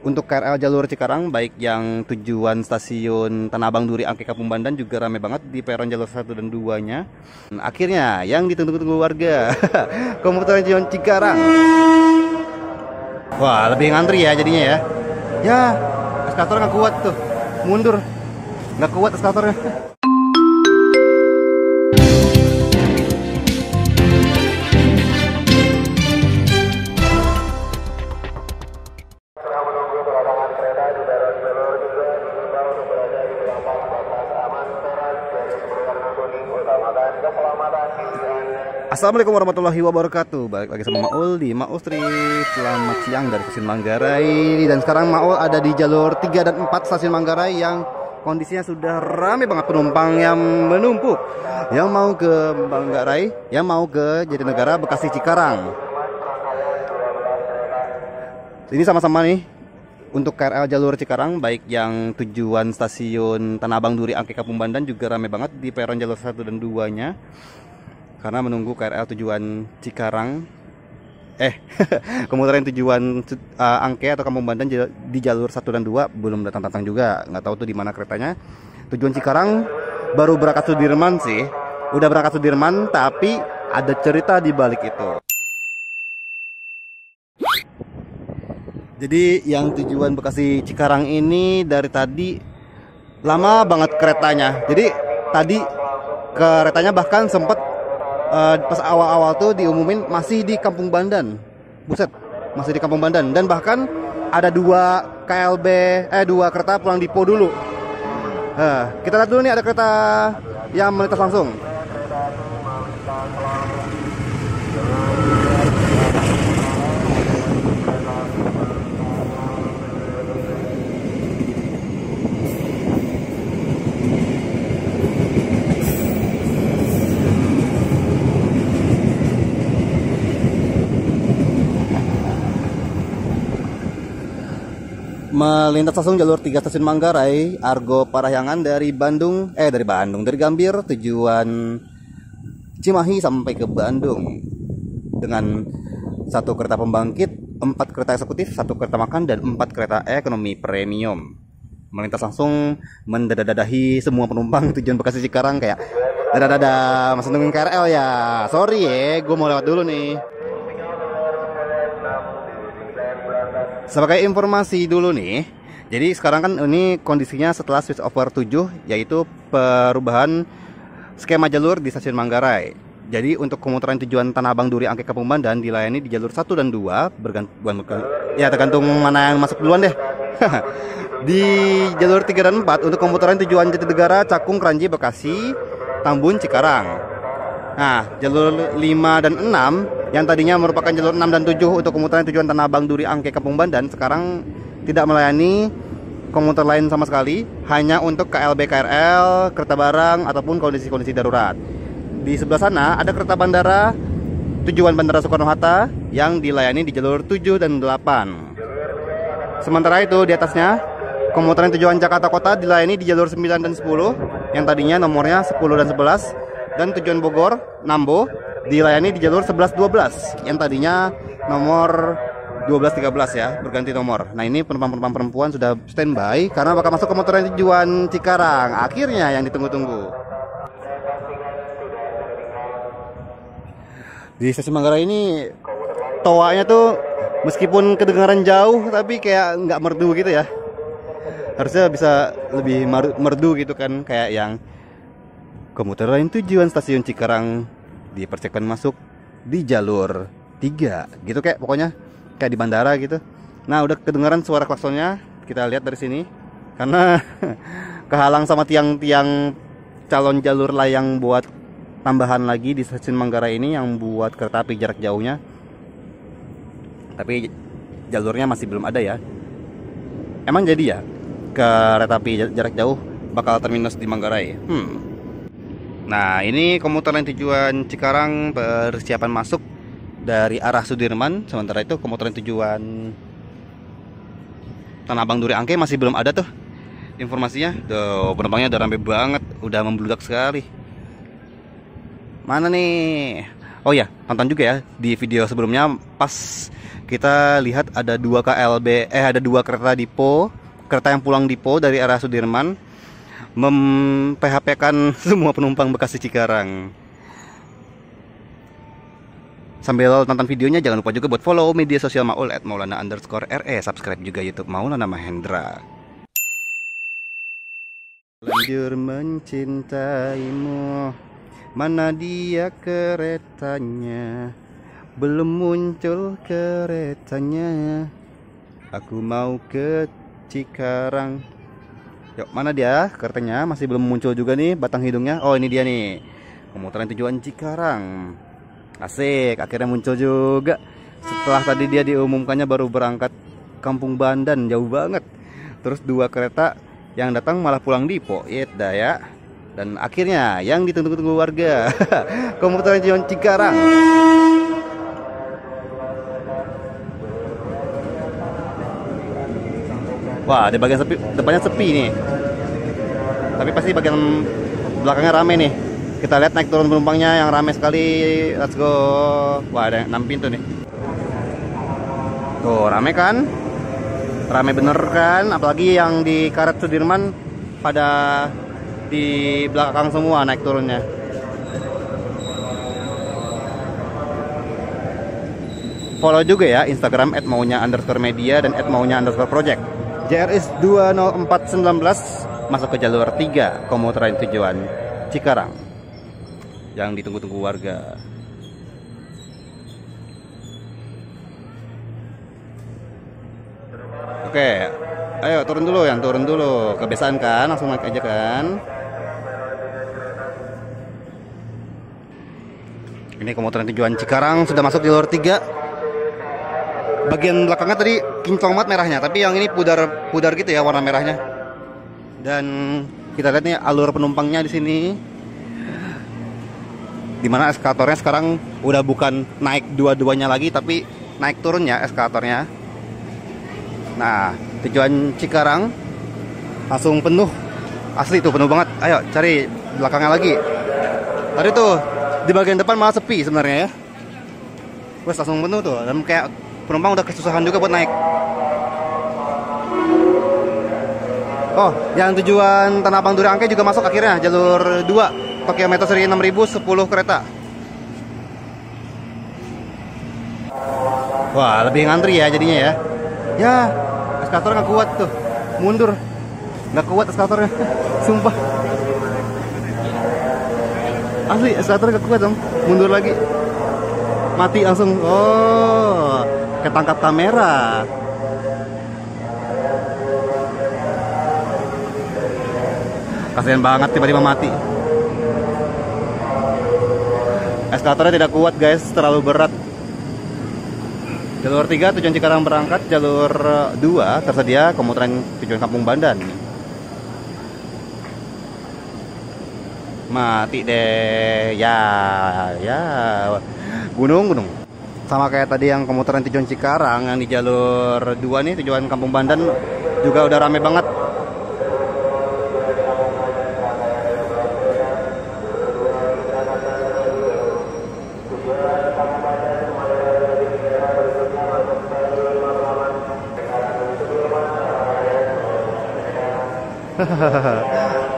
Untuk KRL jalur Cikarang, baik yang tujuan stasiun Tanah Abang Duri Angke Kampung Bandan juga ramai banget di peron jalur 1 dan 2-nya. Akhirnya yang ditunggu-tunggu warga, komuter tujuan Cikarang. Wah, lebih ngantri ya jadinya ya. Ya, eskalator nggak kuat tuh, mundur, nggak kuat eskalatornya. Assalamualaikum warahmatullahi wabarakatuh. Balik lagi sama Maul di Maul Street. Selamat siang dari stasiun Manggarai. Dan sekarang Maul ada di jalur 3 dan 4 stasiun Manggarai yang kondisinya sudah ramai banget penumpang yang menumpuk. Yang mau ke Manggarai, yang mau ke Jatinegara, Bekasi, Cikarang. Ini sama-sama nih untuk KRL jalur Cikarang, baik yang tujuan stasiun Tanah Abang Duri Angke Kampung Bandan juga ramai banget di peron jalur 1 dan 2-nya. Karena menunggu KRL tujuan Cikarang komuter yang tujuan Angke atau Kampung Bandan di jalur 1 dan 2 belum datang-datang juga. Nggak tahu tuh di mana keretanya. Tujuan Cikarang baru berangkat Sudirman sih. Udah berangkat Sudirman, tapi ada cerita di balik itu. Jadi yang tujuan Bekasi Cikarang ini dari tadi lama banget keretanya. Jadi tadi keretanya bahkan sempat pas awal-awal tuh diumumin masih di Kampung Bandan. Buset, masih di Kampung Bandan. Dan bahkan ada dua kereta pulang Dipo dulu. Kita lihat dulu nih, ada kereta yang melintas langsung. Melintas langsung jalur 3 stasiun Manggarai, Argo Parahyangan dari Gambir tujuan Cimahi sampai ke Bandung dengan 1 kereta pembangkit, 4 kereta eksekutif, 1 kereta makan, dan 4 kereta ekonomi premium. Melintas langsung mendadadahi semua penumpang tujuan Bekasi Cikarang kayak dadah masih nungguin KRL ya. Sorry ya, gue mau lewat dulu nih. Sebagai informasi dulu nih, jadi sekarang kan ini kondisinya setelah switch over 7, yaitu perubahan skema jalur di stasiun Manggarai. Jadi untuk komuter tujuan Tanah Abang Duri Angke Kampung Bandan dilayani di jalur 1 dan 2, tergantung mana yang masuk duluan deh. Di jalur 3 dan 4 untuk komuter tujuan Jatinegara, Cakung, Kranji, Bekasi, Tambun, Cikarang. Nah, jalur 5 dan 6 yang tadinya merupakan jalur 6 dan 7 untuk komuter tujuan Tanah Abang Duri Angke Kampung Bandan sekarang tidak melayani komuter lain sama sekali, hanya untuk KLB KRL, kereta barang ataupun kondisi-kondisi darurat. Di sebelah sana ada kereta bandara tujuan Bandara Soekarno-Hatta yang dilayani di jalur 7 dan 8. Sementara itu di atasnya komuter tujuan Jakarta Kota dilayani di jalur 9 dan 10 yang tadinya nomornya 10 dan 11, dan tujuan Bogor Nambo dilayani di jalur 11-12 yang tadinya nomor 12-13 ya, berganti nomor. Nah, ini penumpang-penumpang perempuan sudah standby karena bakal masuk komuter tujuan Cikarang. Akhirnya yang ditunggu-tunggu. Di stasiun Manggarai ini toanya tuh meskipun kedengaran jauh tapi kayak nggak merdu gitu ya. Harusnya bisa lebih merdu gitu kan, kayak yang komuter lain tujuan stasiun Cikarang dipersiapkan masuk di jalur 3 gitu, kayak pokoknya kayak di bandara gitu. Nah, udah kedengaran suara klaksonnya, kita lihat dari sini karena kehalang sama tiang-tiang calon jalur layang buat tambahan lagi di stasiun Manggarai ini yang buat kereta api jarak jauhnya. Tapi jalurnya masih belum ada ya. Emang jadi ya kereta api jarak jauh bakal terminus di Manggarai? Nah, ini komuter lain tujuan Cikarang persiapan masuk dari arah Sudirman. Sementara itu komuter lain tujuan Tanah Abang Duri Angke masih belum ada tuh informasinya. Tuh, penumpangnya udah ramai banget, udah membludak sekali. Mana nih Oh ya, tonton juga ya di video sebelumnya pas kita lihat ada ada dua kereta Dipo, kereta yang pulang Dipo dari arah Sudirman mem-PHP-kan semua penumpang Bekasi Cikarang. Sambil tonton videonya jangan lupa juga buat follow media sosial Maul @maulana_re, subscribe juga YouTube Maulana Mahendra. Lanjur mencintaimu, mana dia keretanya, belum muncul keretanya, aku mau ke Cikarang. Yuk, mana dia keretanya? Masih belum muncul juga nih batang hidungnya. Oh, ini dia nih, pemutaran tujuan Cikarang. Asik, akhirnya muncul juga. Setelah tadi dia diumumkannya baru berangkat Kampung Bandan, jauh banget. Terus dua kereta yang datang malah pulang Dipo, dah ya. Dan akhirnya yang ditunggu-tunggu warga, komuter tujuan Cikarang. Wah, di bagian depannya sepi nih. Tapi pasti bagian belakangnya rame nih. Kita lihat naik turun penumpangnya yang rame sekali. Let's go. Wah, ada 6 pintu nih. Tuh, rame kan? Rame bener kan? Apalagi yang di karet Sudirman pada di belakang semua naik turunnya. Follow juga ya Instagram @maunya_media dan @maunya_project. JRS 20419 masuk ke jalur 3 komuter lain tujuan Cikarang yang ditunggu-tunggu warga. Oke, ayo turun dulu, yang turun dulu. Kebiasaan kan, langsung naik aja kan. Ini komuter tujuan Cikarang sudah masuk jalur 3. Bagian belakangnya tadi kinclong banget merahnya, tapi yang ini pudar gitu ya warna merahnya. Dan kita lihat nih alur penumpangnya di sini. Dimana eskalatornya sekarang udah bukan naik dua-duanya lagi, tapi naik turunnya eskalatornya. Nah, tujuan Cikarang langsung penuh. Asli tuh penuh banget. Ayo cari belakangnya lagi. Tadi tuh di bagian depan malah sepi sebenarnya ya. Wes langsung penuh tuh. Dan kayak penumpang udah kesusahan juga buat naik. Oh, yang tujuan Tanah Abang Duri Angke juga masuk akhirnya jalur 2. Tokyo Metro seri 6000 10 kereta. Wah, lebih ngantri ya jadinya ya. Ya, eskalator nggak kuat tuh. Mundur. Nggak kuat eskalatornya. Sumpah. Asli eskalator nggak kuat dong. Mundur lagi. Mati langsung. Oh, ketangkap kamera. Kasian banget tiba-tiba mati. Eskalatornya tidak kuat guys, terlalu berat. Jalur 3 tujuan Cikarang berangkat, jalur 2 tersedia komuteran tujuan Kampung Bandan. Mati deh. Ya. Gunung. Sama kayak tadi yang komuteran tujuan Cikarang yang di jalur 2 nih tujuan Kampung Bandan juga udah rame banget.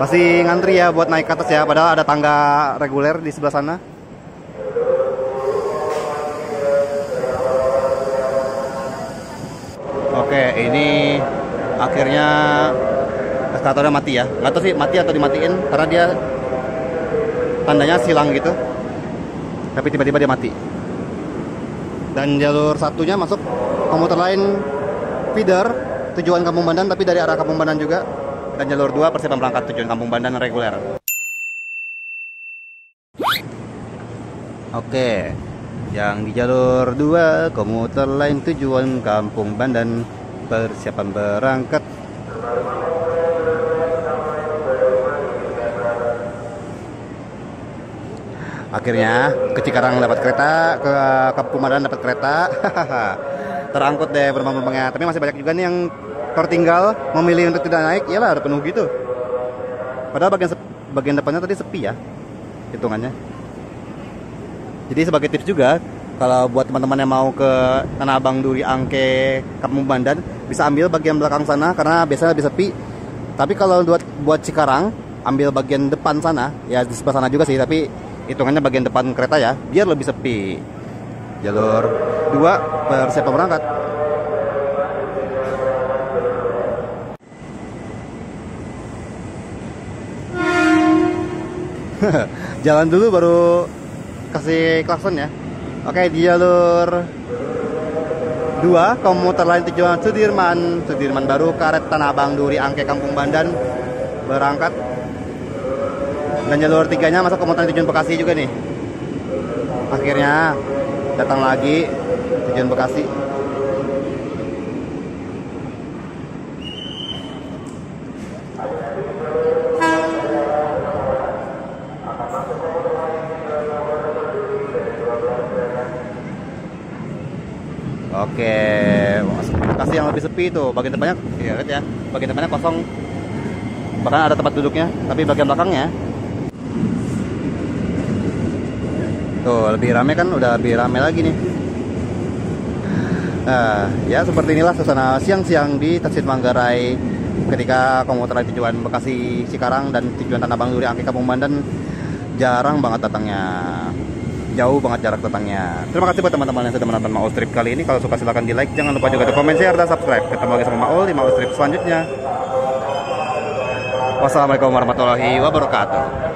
Pasti ngantri ya buat naik ke atas ya, padahal ada tangga reguler di sebelah sana. Oke, ini akhirnya eskalatornya mati ya. Nggak tahu sih mati atau dimatiin karena dia tandanya silang gitu. Tapi tiba-tiba dia mati. Dan jalur satunya masuk komuter lain feeder tujuan Kampung Bandan tapi dari arah Kampung Bandan juga. Dan jalur 2 persiapan berangkat tujuan Kampung Bandan reguler. Oke, yang di jalur 2 komuter lain tujuan Kampung Bandan persiapan berangkat. Akhirnya ke Cikarang dapat kereta, ke Kampung Bandan dapat kereta. Terangkut deh penumpang-penumpangnya. Tapi masih banyak juga nih yang tertinggal memilih untuk tidak naik. Iyalah ada penuh gitu. Padahal bagian depannya tadi sepi ya hitungannya. Jadi sebagai tips juga, kalau buat teman-teman yang mau ke Tanah Abang, Duri, Angke, Kampung Bandan, bisa ambil bagian belakang sana karena biasanya lebih sepi. Tapi kalau buat Cikarang, ambil bagian depan sana, ya di sebelah sana juga sih, tapi hitungannya bagian depan kereta ya, biar lebih sepi. Jalur 2 persiapan berangkat. Jalan dulu baru kasih klakson ya. Oke, di jalur 2 komuter lain tujuan Sudirman baru karet Tanah Abang, Duri, Angke, Kampung Bandan berangkat. Dan jalur 3-nya masuk komuter tujuan Bekasi juga nih. Akhirnya datang lagi tujuan Bekasi. Oke, Bekasi yang lebih sepi itu, bagian depannya ya, lihat ya, bagian depannya kosong, bahkan ada tempat duduknya, tapi bagian belakangnya tuh lebih rame kan, udah lebih rame lagi nih. Nah, ya seperti inilah suasana siang-siang di stasiun Manggarai ketika komuter lain tujuan Bekasi, Cikarang dan tujuan Tanah Abang, Duri, Angke, Kampung Bandan jarang banget datangnya. Jauh banget jarak datangnya. Terima kasih buat teman-teman yang sudah menonton Maul Trip kali ini. Kalau suka silahkan di like. Jangan lupa juga di komen, share, dan subscribe. Ketemu lagi sama Maul di Maul Trip selanjutnya. Wassalamualaikum warahmatullahi wabarakatuh.